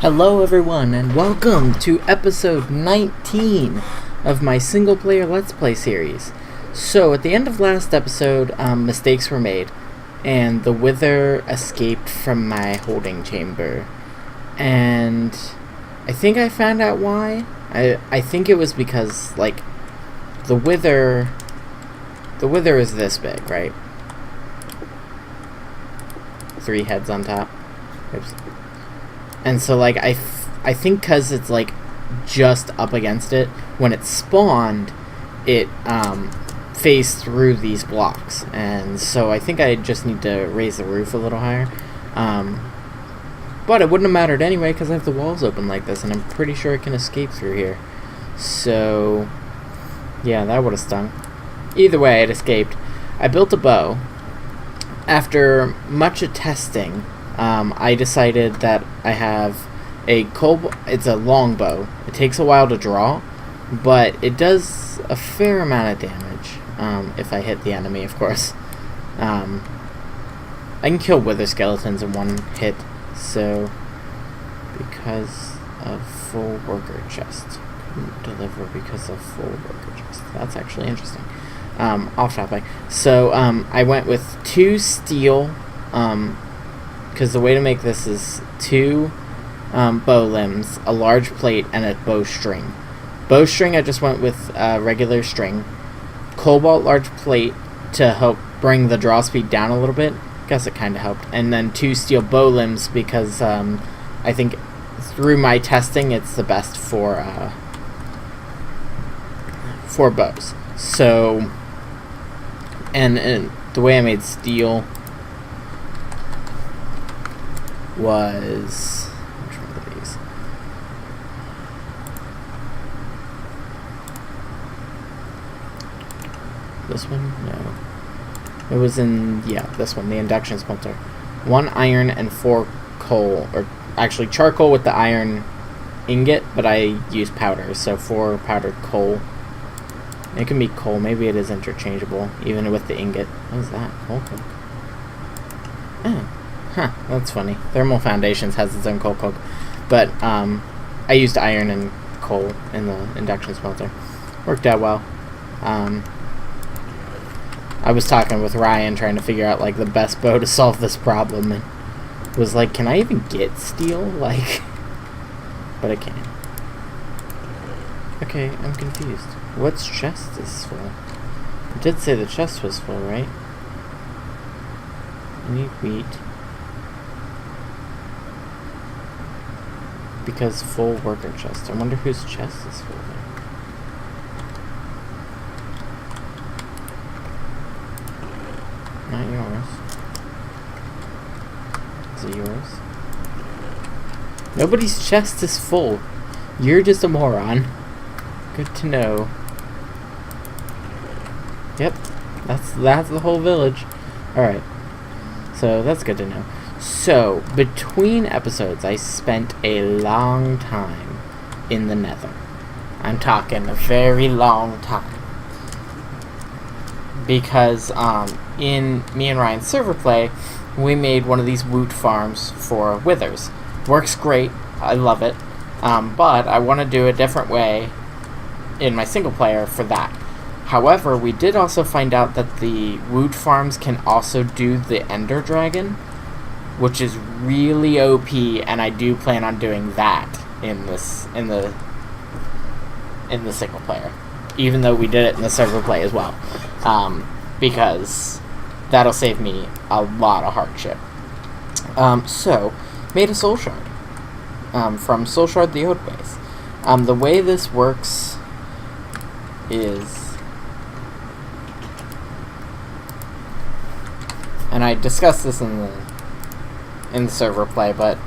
Hello everyone and welcome to episode 19 of my single player Let's Play series. So at the end of last episode, mistakes were made and the Wither escaped from my holding chamber. And I think I found out why. I think it was because, like, the Wither is this big, right? 3 heads on top. Oops. And so, like, I think because it's, like, just up against it, when it spawned, it phased through these blocks. And so I think I just need to raise the roof a little higher. But it wouldn't have mattered anyway, because I have the walls open like this, and I'm pretty sure it can escape through here. So, yeah, that would have stung. Either way, it escaped. I built a bow. After much testing, I decided that I have a it's a long bow. It takes a while to draw, but it does a fair amount of damage, if I hit the enemy, of course. I can kill wither skeletons in one hit, so because of full worker chest. Couldn't deliver because of full worker chest. That's actually interesting. Off topic. So, I went with 2 steel, because the way to make this is 2 bow limbs, a large plate, and a bowstring. Bowstring, I just went with regular string. Cobalt large plate to help bring the draw speed down a little bit. Guess it kind of helped. And then 2 steel bow limbs because I think through my testing it's the best for bows. So, and the way I made steel was, which one of these? This one? No. It was in, yeah, this one, the induction smelter. 1 iron and 4 coal, or actually charcoal with the iron ingot, but I use powder, so 4 powdered coal. It can be coal, maybe it is interchangeable, even with the ingot. What is that? Coal coke. Oh. Huh, that's funny. Thermal Foundations has its own coal coke. But, I used iron and coal in the induction smelter. Worked out well. I was talking with Ryan trying to figure out, like, the best bow to solve this problem, and was like, can I even get steel? Like, but I can't. Okay, I'm confused. What's chest is full? It did say the chest was full, right? I need wheat. Because full worker chest. I wonder whose chest is full there. Not yours. Is it yours? Nobody's chest is full. You're just a moron. Good to know. Yep, that's the whole village. Alright. So that's good to know. So, between episodes, I spent a long time in the nether. I'm talking a very long time. Because, in me and Ryan's server play, we made one of these woot farms for withers. Works great. I love it. But I want to do a different way in my single player for that. However, we did also find out that the woot farms can also do the ender dragon, which is really OP, and I do plan on doing that in the single player, even though we did it in the server play as well, because that'll save me a lot of hardship. So, made a soul shard from Soul Shard the Old Ways. The way this works is, and I discussed this in the server play, but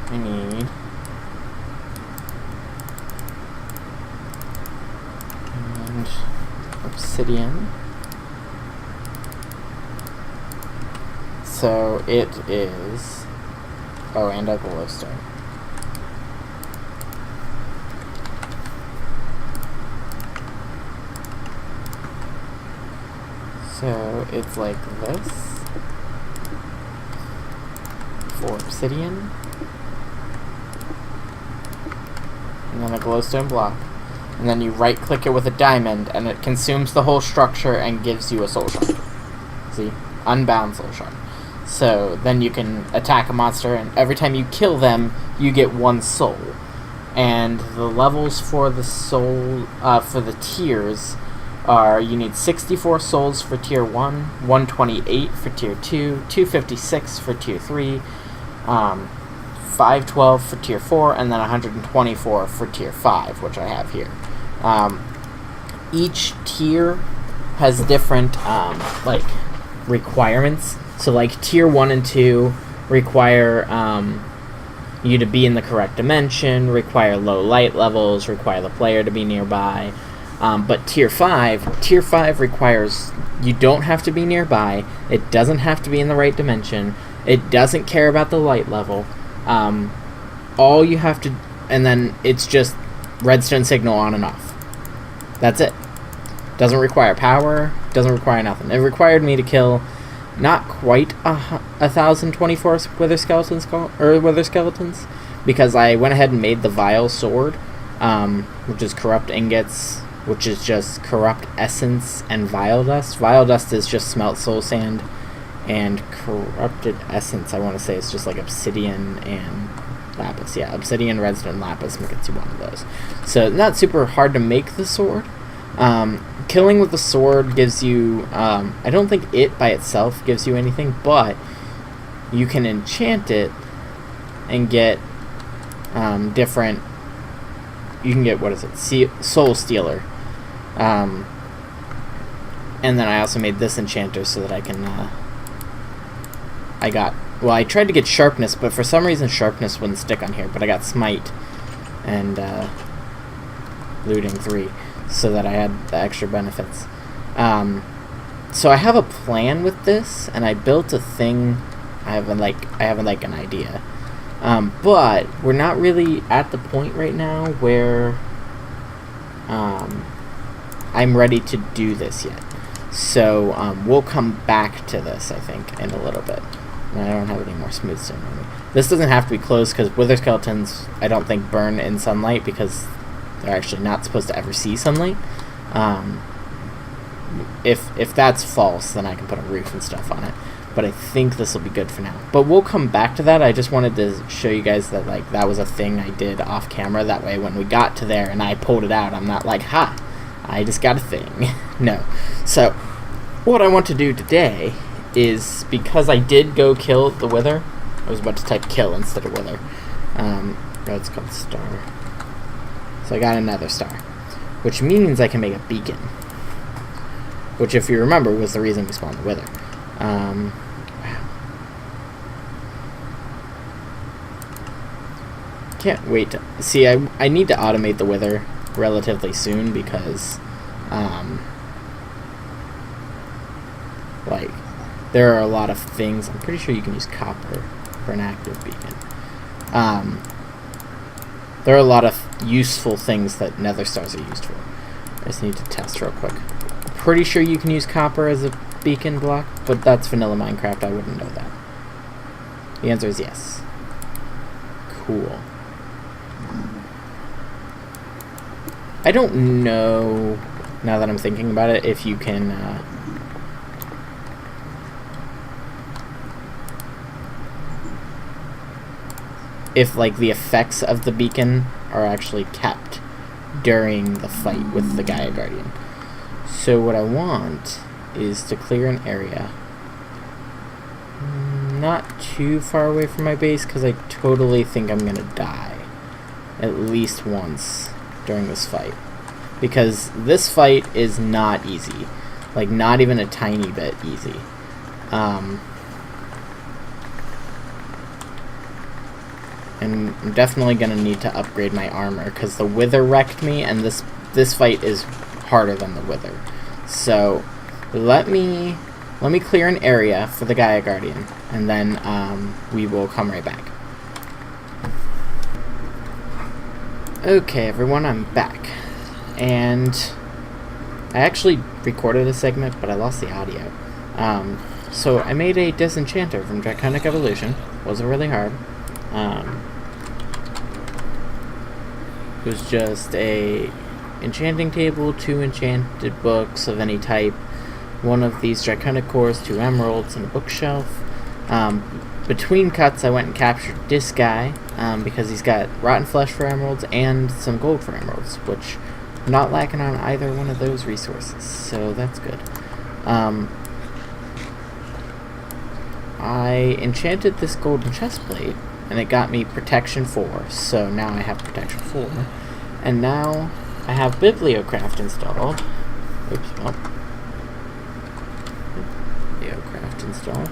I need and obsidian. So it is, oh, and a glowstone. So it's like this. For obsidian. and then a glowstone block, and then you right-click it with a diamond, and it consumes the whole structure and gives you a soul shard. See? Unbound soul shard. So then you can attack a monster, and every time you kill them, you get 1 soul. And the levels for the soul, for the tiers are, you need 64 souls for tier 1, 128 for tier 2, 256 for tier 3, 512 for tier 4, and then 124 for tier 5, which I have here. Each tier has different, like, requirements. So, like, tier 1 and 2 require, you to be in the correct dimension, require low light levels, require the player to be nearby. But tier 5 requires you don't have to be nearby, it doesn't have to be in the right dimension, it doesn't care about the light level, all you have to, and then it's just redstone signal on and off. That's it. Doesn't require power, doesn't require nothing. It required me to kill not quite 1,024 wither skeletons, because I went ahead and made the vile sword, which is corrupt ingots, which is just corrupt essence and vile dust. Vile dust is just smelt soul sand, and corrupted essence, I want to say, is just like obsidian and lapis. Yeah, obsidian, redstone, lapis gets you one of those. So not super hard to make the sword. Killing with the sword gives you, I don't think it by itself gives you anything, but you can enchant it and get different, you can get, what is it, Soul Stealer. And then I also made this enchanter so that I can, I tried to get sharpness, but for some reason sharpness wouldn't stick on here, but I got smite and looting 3. So that I had the extra benefits. So I have a plan with this, and I built a thing. I have an idea, but we're not really at the point right now where I'm ready to do this yet. So we'll come back to this, I think, in a little bit. And I don't have any more smooth stone on me. This doesn't have to be closed because wither skeletons, I don't think, burn in sunlight because they're actually not supposed to ever see sunlight. If that's false, then I can put a roof and stuff on it. But I think this will be good for now. But we'll come back to that. I just wanted to show you guys that, like, that was a thing I did off camera. That way when we got to there and I pulled it out, I'm not like, ha, I just got a thing. No. So what I want to do today is, because I did go kill the wither, I was about to type kill instead of wither. It's called star. So I got another star, which means I can make a beacon, which, if you remember, was the reason we spawned the wither. Wow. Can't wait to see. I need to automate the wither relatively soon because, like, there are a lot of things. I'm pretty sure you can use copper for an active beacon. There are a lot of useful things that nether stars are used for. I just need to test real quick. I'm pretty sure you can use copper as a beacon block, but that's vanilla Minecraft. I wouldn't know that. The answer is yes. Cool. I don't know, now that I'm thinking about it, if you can if, like, the effects of the beacon are actually kept during the fight with the Gaia Guardian. So what I want is to clear an area not too far away from my base, because I totally think I'm gonna die at least once during this fight, because this fight is not easy, like, not even a tiny bit easy. And I'm definitely gonna need to upgrade my armor because the wither wrecked me, and this fight is harder than the wither. So let me clear an area for the Gaia Guardian, and then we will come right back. Okay, everyone, I'm back, and I actually recorded a segment, but I lost the audio. So I made a disenchanter from Draconic Evolution. Wasn't really hard. was just a enchanting table, 2 enchanted books of any type, 1 of these draconic cores, 2 emeralds, and a bookshelf. Between cuts, I went and captured this guy because he's got rotten flesh for emeralds and some gold for emeralds, which I'm not lacking on either one of those resources, so that's good. I enchanted this golden chestplate, and it got me protection 4, so now I have protection 4. And now I have Bibliocraft installed. Oops, well. Bibliocraft installed.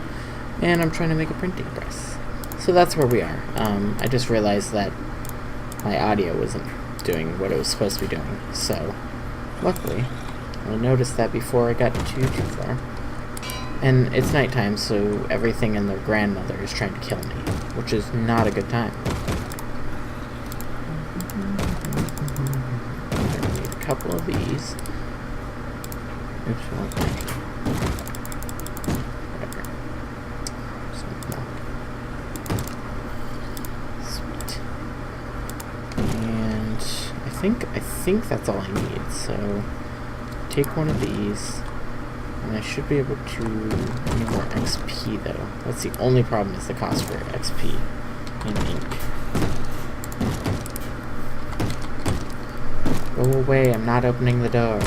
And I'm trying to make a printing press. So that's where we are. I just realized that my audio wasn't doing what it was supposed to be doing. So, luckily, I noticed that before I got too far. And it's nighttime, so everything and their grandmother is trying to kill me, which is not a good time. I'm gonna need a couple of these. Oops, whatever. Sweet. And I think that's all I need. So take one of these. And I should be able to need more XP though. That's the only problem, is the cost for XP in ink. Go away, I'm not opening the door.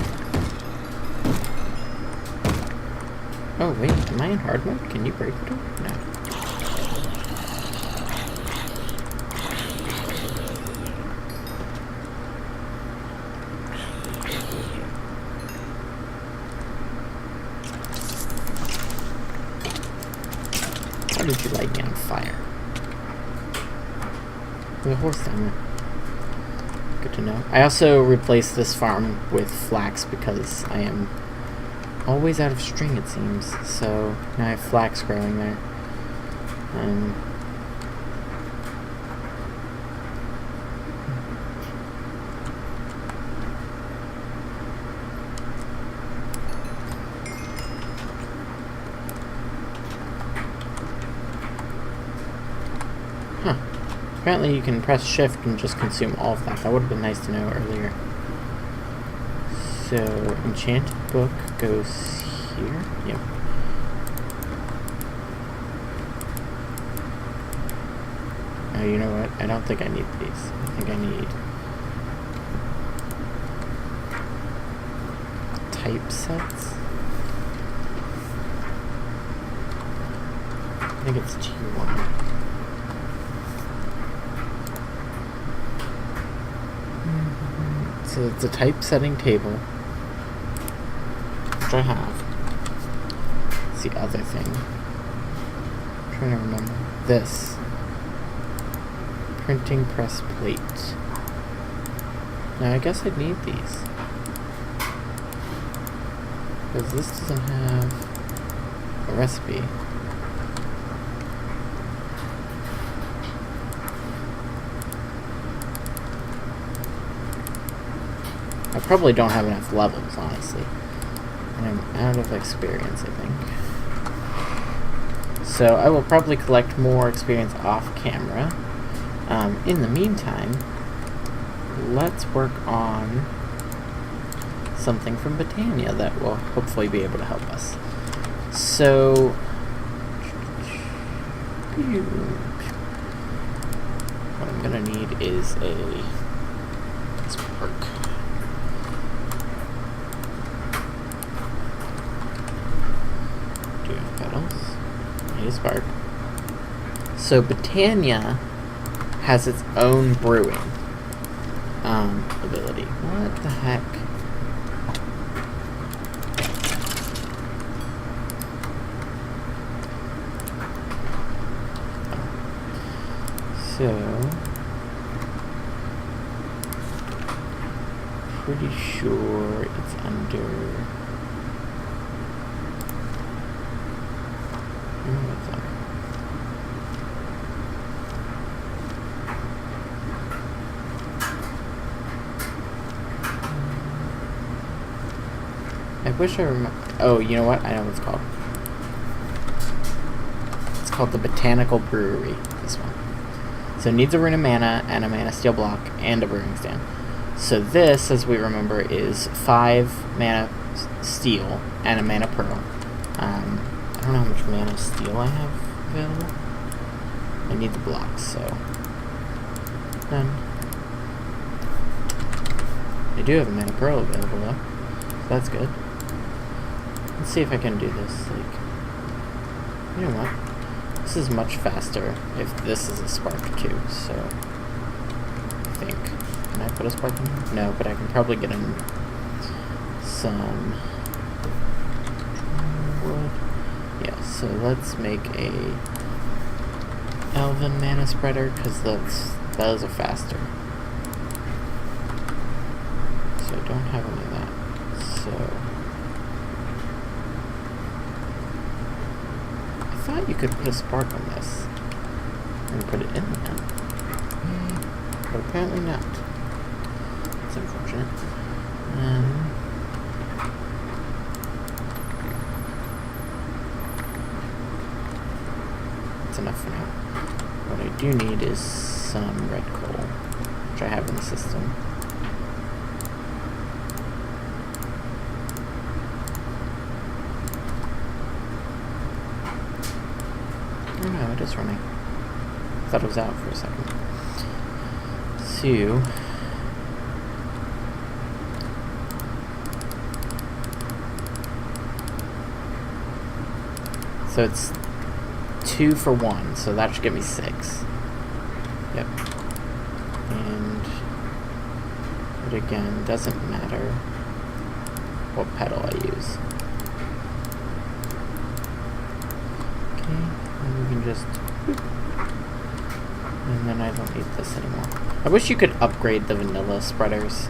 Oh wait, am I in hard mode? Can you break the door? No. Why did you light me on fire? There's a horse down there. Good to know. I also replaced this farm with flax because I am always out of string, it seems. So now I have flax growing there. Apparently you can press shift and just consume all of that. That would have been nice to know earlier. So, enchanted book goes here. Yep. Oh, you know what? I don't think I need these. I think I need typesets. I think it's tier 1. So it's a typesetting table, which I have. It's the other thing. I'm trying to remember. This. Printing press plate. Now I guess I'd need these. Because this doesn't have a recipe. I probably don't have enough levels, honestly. And I'm out of experience, I think. So I will probably collect more experience off camera. In the meantime, let's work on something from Botania that will hopefully be able to help us. So, what I'm gonna need is a spark. Spark. So Botania has its own brewing ability. What the heck? So pretty sure it's under. I wish I remember. Oh, you know what? I know what it's called. It's called the Botanical Brewery. This one. So it needs a rune of mana and a mana steel block and a brewing stand. So this, as we remember, is 5 mana steel and a mana pearl. I don't know how much mana steel I have available. I need the blocks, so done. I do have a mana pearl available though, so that's good. Let's see if I can do this. Like, you know what? This is much faster if this is a spark too. So I think. Can I put a spark in here? No, but I can probably get in some wood. Yeah, so let's make a elven mana spreader, because those are faster. So I don't have any of that. So I thought you could put a spark on this and put it in there. But apparently not. It's unfortunate. It's enough for now. What I do need is some red coal, which I have in the system. Oh no, it is running. I thought it was out for a second. So it's 2 for 1, so that should give me 6. Yep. And it again doesn't matter what pedal I use. Okay, and we can just boop. And then I don't need this anymore. I wish you could upgrade the vanilla spreaders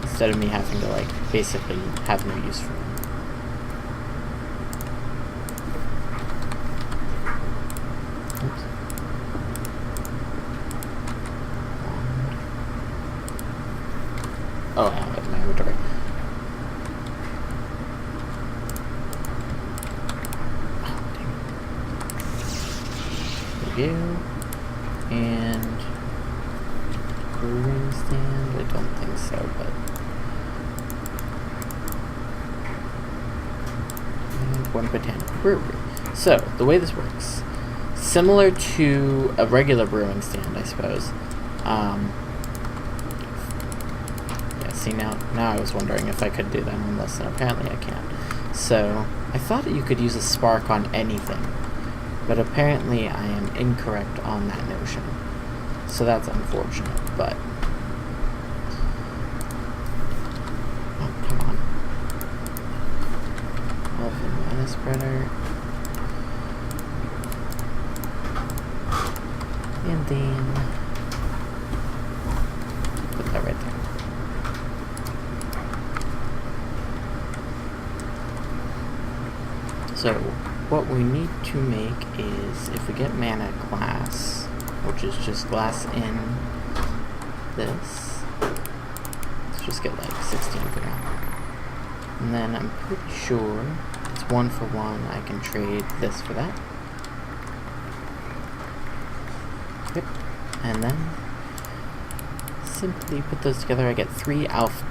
instead of me having to like basically have no use for them. Oops. Oh, I have it in my inventory. Oh, dang it. Review. And brewing stand? I don't think so, but and one botanical brewery. So the way this works, similar to a regular brewing stand, I suppose. Yeah. See, now I was wondering if I could do that on this, and apparently I can't. So I thought you could use a spark on anything. But apparently I am incorrect on that notion. So that's unfortunate, but oh, come on. Elven mana spreader. And then put that right there. So what we need to make is, if we get mana glass, which is just glass in this, let's just get like 16 for now. And then I'm pretty sure it's 1 for 1. I can trade this for that. Yep. And then simply put those together. I get 3 Alf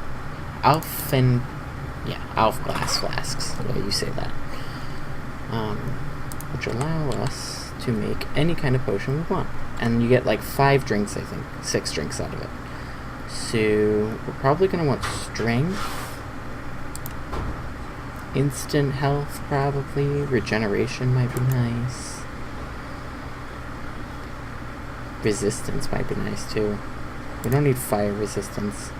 glass flasks, the way you say that. Which allow us to make any kind of potion we want. And you get like 5 drinks, I think. 6 drinks out of it. So we're probably going to want strength. Instant health, probably. Regeneration might be nice. Resistance might be nice too. We don't need fire resistance.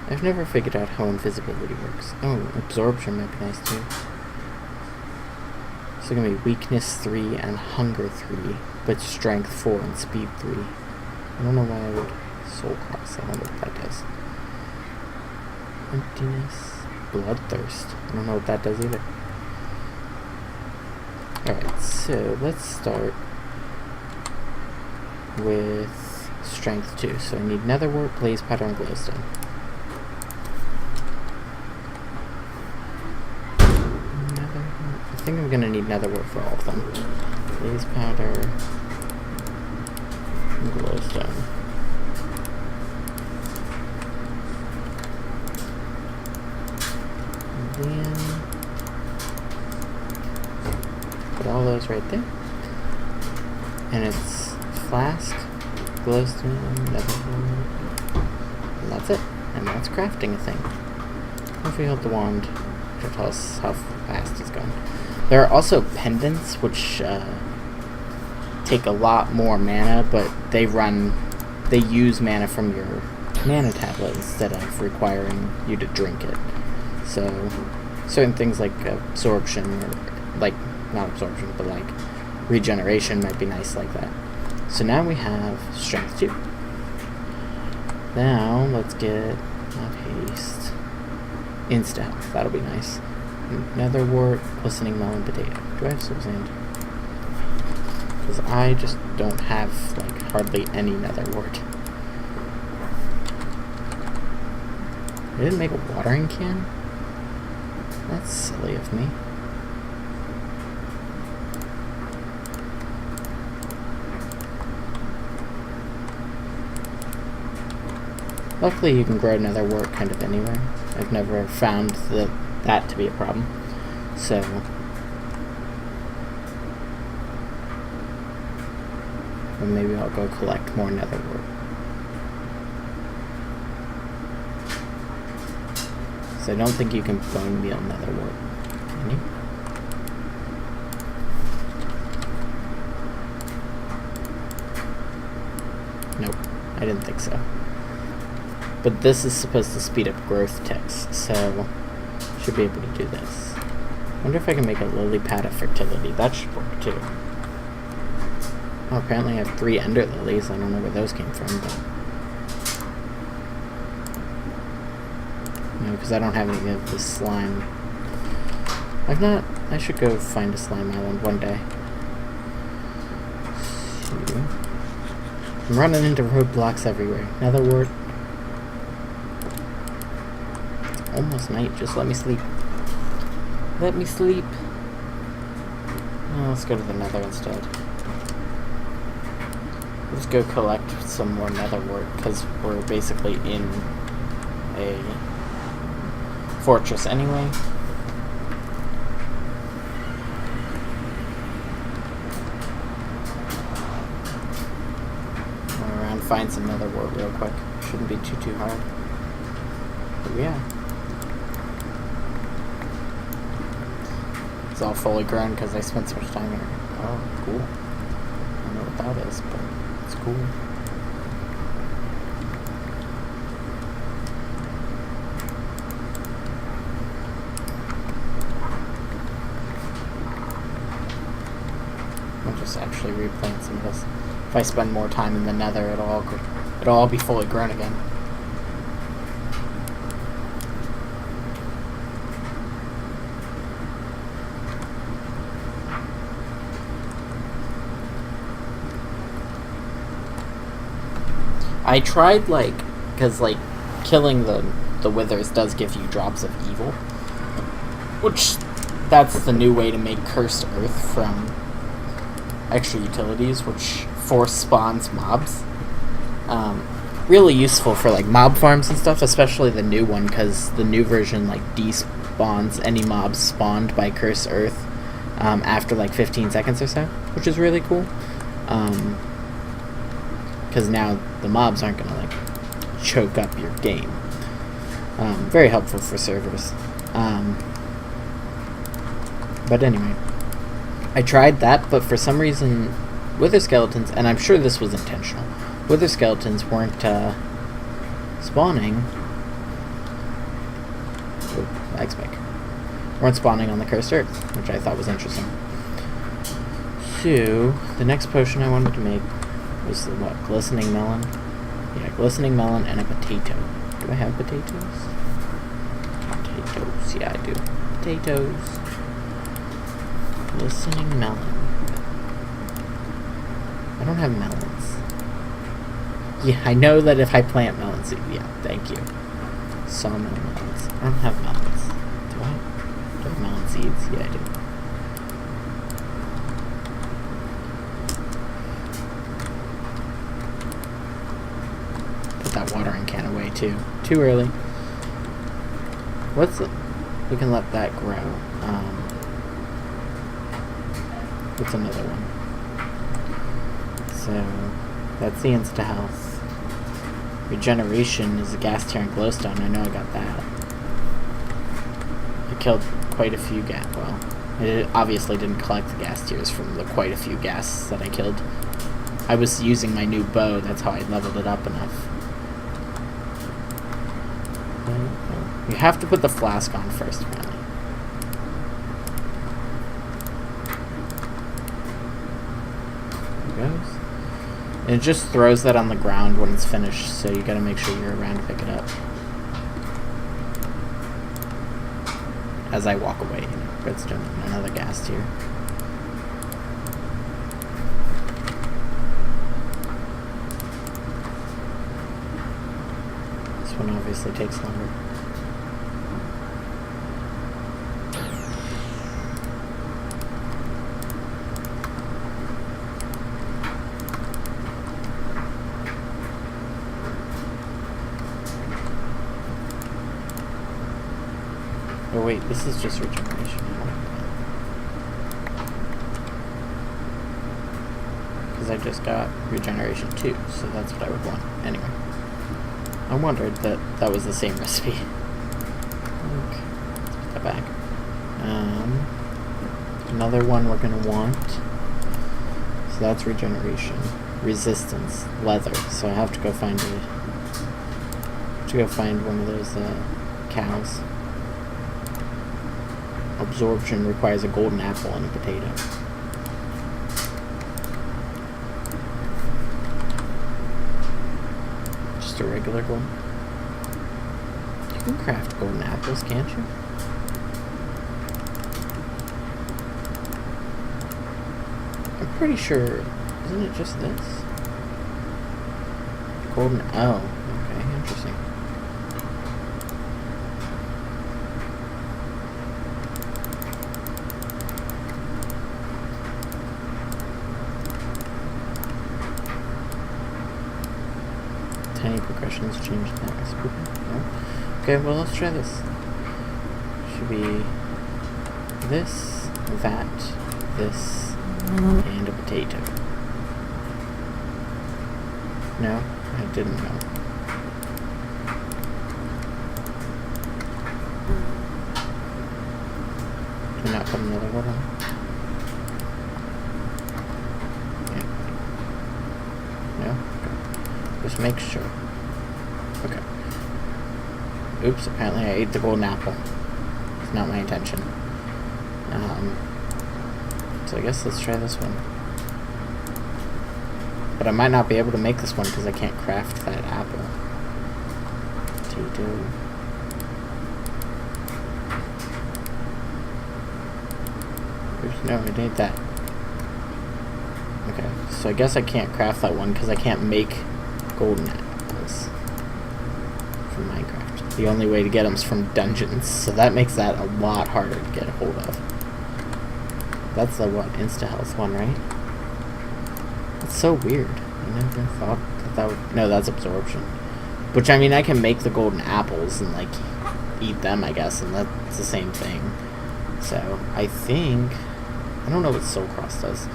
I've never figured out how invisibility works. Oh, absorption might be nice too. So it's gonna be weakness 3 and hunger 3, but strength 4 and speed 3. I don't know why I would soul cross. I don't know what that does. Emptiness, bloodthirst. I don't know what that does either. Alright, so let's start with strength 2. So I need netherwort, blaze powder, and glowstone. I think I'm gonna need need nether wart for all of them. Blaze powder, glowstone. And then put all those right there. And it's flask, glowstone, nether wart, and that's it. And that's crafting a thing. If we hold the wand, it'll tell us how fast it's going. There are also pendants, which take a lot more mana, but they use mana from your mana tablet instead of requiring you to drink it. So certain things like absorption, or like, not absorption, but like regeneration might be nice like that. So now we have strength 2. Now let's get, not haste, insta health. That'll be nice. Nether wart, glistening melon, potato. Do I have soul sand? Because I just don't have like hardly any nether wart. I didn't make a watering can? That's silly of me. Luckily you can grow nether wart kind of anywhere. I've never found that to be a problem. So well, maybe I'll go collect more nether wart. So I don't think you can bone meal nether wart. Can you? Nope, I didn't think so. But this is supposed to speed up growth ticks, so should be able to do this. Wonder if I can make a lily pad of fertility. That should work too. Oh, apparently I have 3 ender lilies. I don't know where those came from, but no, because I don't have any of this slime. I should go find a slime island one day. I'm running into roadblocks everywhere. Nether wart. Almost night, just let me sleep. Let me sleep. Oh, let's go to the nether instead. Let's go collect some more nether wart, because we're basically in a fortress anyway. Go around, find some nether wart real quick. Shouldn't be too hard. But yeah. It's all fully grown because I spent so much time here. Oh, cool. I don't know what that is, but it's cool. I'll just actually replant some of this. If I spend more time in the nether, it'll all be fully grown again. I tried, because, killing the withers does give you drops of evil. Which, that's the new way to make cursed earth from extra utilities, which force spawns mobs. Really useful for, mob farms and stuff, especially the new one, because the new version, despawns any mobs spawned by cursed earth after, 15 seconds or so, which is really cool. Because now the mobs aren't going to choke up your game. Very helpful for servers. But anyway, I tried that, but for some reason wither skeletons, and I'm sure this was intentional, wither skeletons weren't spawning. Oh, lag spike. Weren't spawning on the cursed earth, which I thought was interesting. So the next potion I wanted to make was the what? Glistening melon? Yeah, glistening melon and a potato. Do I have potatoes? Potatoes, yeah I do. Potatoes. Glistening melon. I don't have melons. Yeah, I know that if I plant melons, yeah, thank you. Sawmill melons. I don't have melons. Do I have melon seeds? Yeah, I do. too. Too early. What's the... We can let that grow. What's another one? So, that's the insta-health. Regeneration is a gas tier and glowstone. I know I got that. I killed quite a few gas... Well, I obviously didn't collect the gas tiers from the quite a few gas that I killed. I was using my new bow. That's how I leveled it up enough. You have to put the flask on first, apparently. There it goes. And it just throws that on the ground when it's finished, so you gotta make sure you're around to pick it up. As I walk away, you know, redstone and another gas tier. This one obviously takes longer. Oh wait, this is just regeneration. Because I just got regeneration 2, so that's what I would want. Anyway. I wondered that that was the same recipe. Okay, let's put that back. Another one we're going to want. So that's regeneration. Resistance. Leather. So I have to go find one of those cows. Absorption requires a golden apple and a potato. Just a regular golden. You can craft golden apples, can't you? I'm pretty sure. Isn't it just this? Golden. Oh, okay, interesting. Tiny progressions change that recipe. No? Okay, well let's try this. Should be this, that, this, and a potato. No, I didn't know. Can I not put another one on? Yeah. No? Just make sure. Okay. Oops, apparently I ate the golden apple. It's not my intention. So I guess let's try this one. But I might not be able to make this one because I can't craft that apple. Potato. Oops, no, I didn't that. Okay, so I guess I can't craft that one because I can't make golden apples from Minecraft. The only way to get them is from dungeons, so that makes that a lot harder to get a hold of. That's the what, insta-health one, right? That's so weird. I never thought that would... No, that's absorption. Which, I mean, I can make the golden apples and, like, eat them, I guess, and that's the same thing. So, I think... I don't know what Soul Cross does.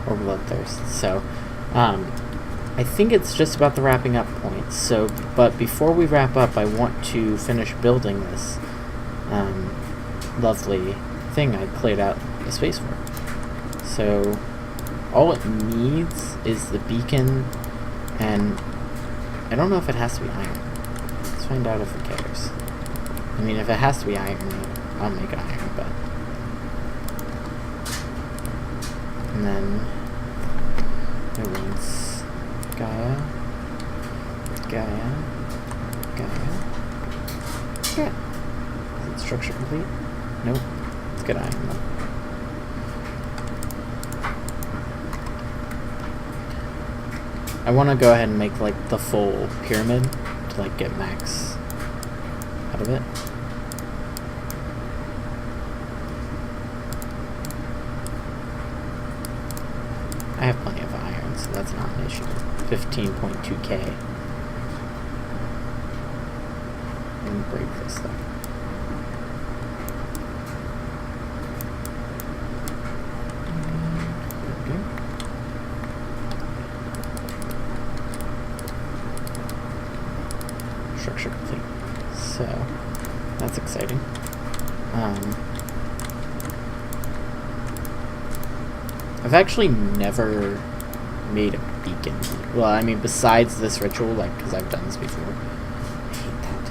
Or Bloodthirst. So, I think it's just about the wrapping up point. So, but before we wrap up, I want to finish building this lovely thing I cleared out the space for. So, all it needs is the beacon, and I don't know if it has to be iron. Let's find out if it cares. I mean, if it has to be iron, I'll make it iron, but... And then it wants Gaia, Gaia, Gaia. Yeah. Is it structure complete? Nope. Let's get iron though. I want to go ahead and make like the full pyramid to like get max out of it. I have plenty of iron, so that's not an issue. 15.2k. can break this though. Structure complete. So that's exciting. I've actually never made a beacon. Well, I mean, besides this ritual, like, because I've done this before. I hate that.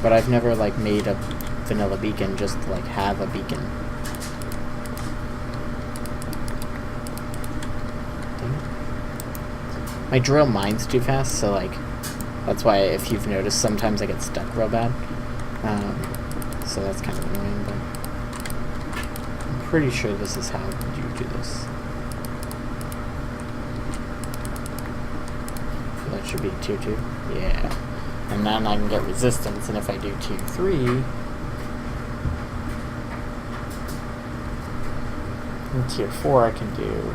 But I've never, like, made a vanilla beacon just to, like, have a beacon. My drill mines too fast, so, like, that's why, if you've noticed, sometimes I get stuck real bad. So that's kind of annoying, but I'm pretty sure this is how you do this. So that should be 2-2. Yeah. And then I can get resistance, and if I do 2-3, in tier 4 I can do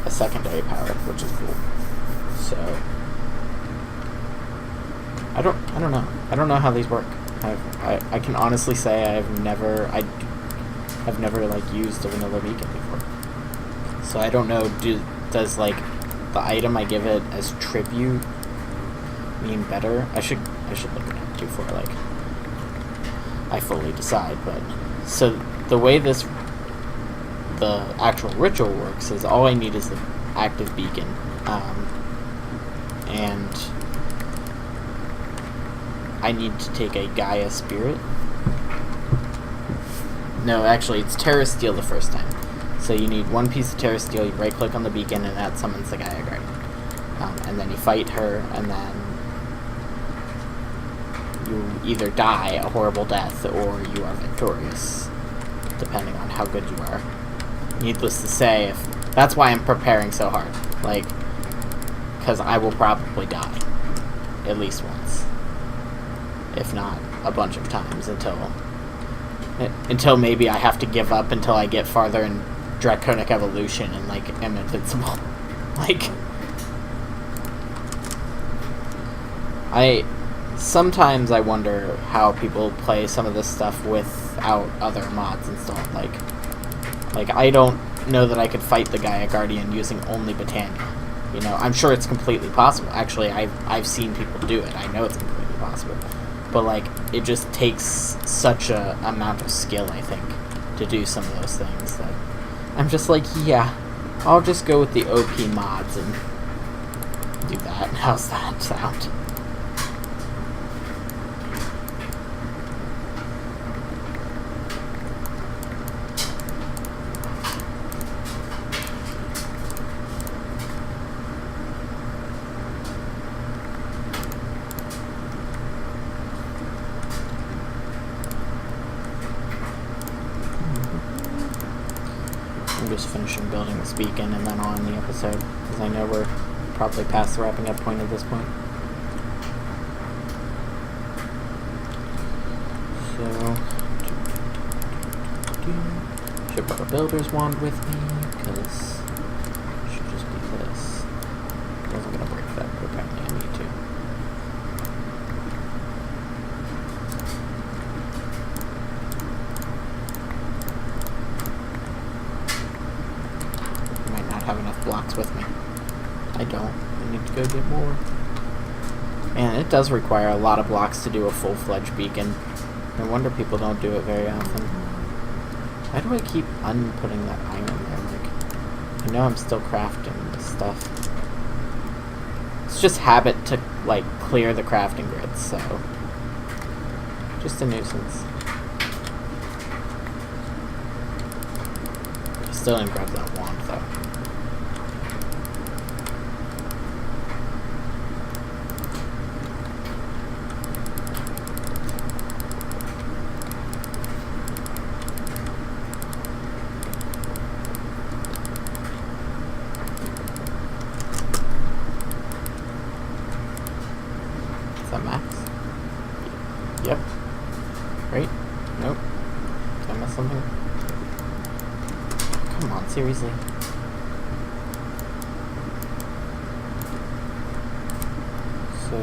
a secondary power, which is cool. So I don't know. I don't know how these work. I can honestly say I've never like used a vanilla beacon before. So I don't know. Does like the item I give it as tribute mean better? I should look at it before like I fully decide. But so the way the actual ritual works is all I need is the active beacon, and I need to take a Gaia spirit. No, actually, it's Terra Steel the first time. So you need one piece of Terra Steel, you right-click on the beacon, and that summons the Gaia Guardian. And then you fight her, and then you either die a horrible death, or you are victorious, depending on how good you are. Needless to say, that's why I'm preparing so hard. Like, because I will probably die. At least once. If not a bunch of times until maybe I have to give up until I get farther in Draconic Evolution and like am invincible. Like, sometimes I wonder how people play some of this stuff without other mods installed. Like I don't know that I could fight the Gaia Guardian using only Botania. You know, I'm sure it's completely possible. Actually, I've seen people do it. I know it's completely possible. But, like, it just takes such a amount of skill, I think, to do some of those things that I'm just like, yeah, I'll just go with the OP mods and do that. How's that sound? Just finishing building this beacon and then on the episode, because I know we're probably past the wrapping up point at this point. So, should bring a builder's wand with me, because it should just be this. I wasn't going to break that, but apparently I need to. Have enough blocks with me. I don't. I need to go get more. And it does require a lot of blocks to do a full-fledged beacon. No wonder people don't do it very often. Why do I keep unputting that iron there? Like, I know I'm still crafting this stuff. It's just habit to, like, clear the crafting grids, so just a nuisance. I still didn't grab that wand, though. Is that max? Yep. Right? Nope. Did I miss something? Come on, seriously. So,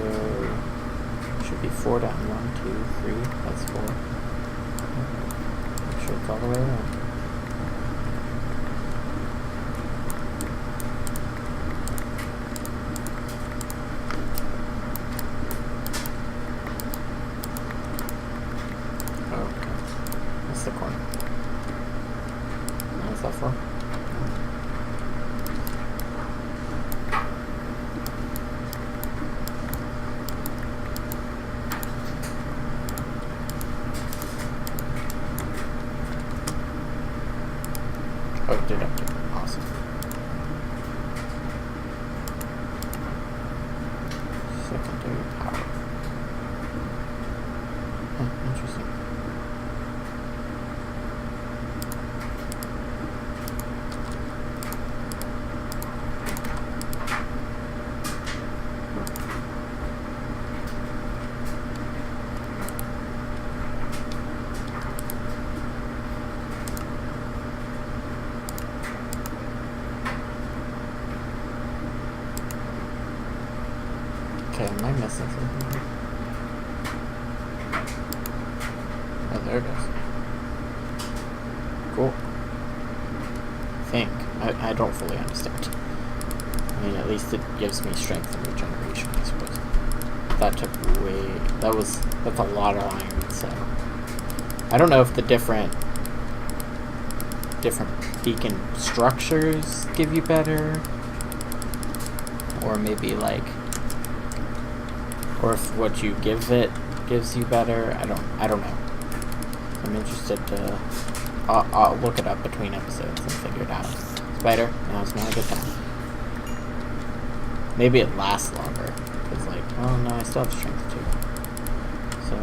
should be 4 down. 1, 2, 3. That's 4. Make sure it's all the way around. Okay. That's the corner. What's that for? Oh, deductive. Awesome. Secondary power. Huh, interesting. Okay, am I missing something? Oh, there it is. Cool. I don't fully understand. I mean, at least it gives me strength and regeneration, I suppose. That took that's a lot of iron, so. I don't know if the different beacon structures give you better, or maybe like, or if what you give it gives you better. I don't know. I'm interested to. I'll look it up between episodes and figure it out. Spider, now's not a good time. Maybe it lasts longer, because like, oh no, I still have strength too. So,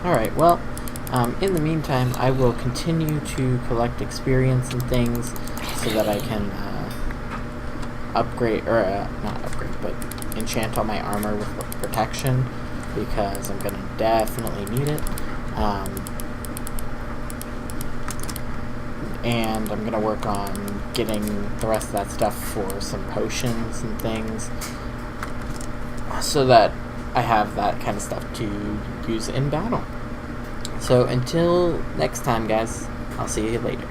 alright, well, in the meantime, I will continue to collect experience and things so that I can upgrade, or not upgrade, but enchant all my armor with protection, because I'm going to definitely need it. And I'm going to work on getting the rest of that stuff for some potions and things, so that I have that kind of stuff to use in battle. So until next time, guys, I'll see you later.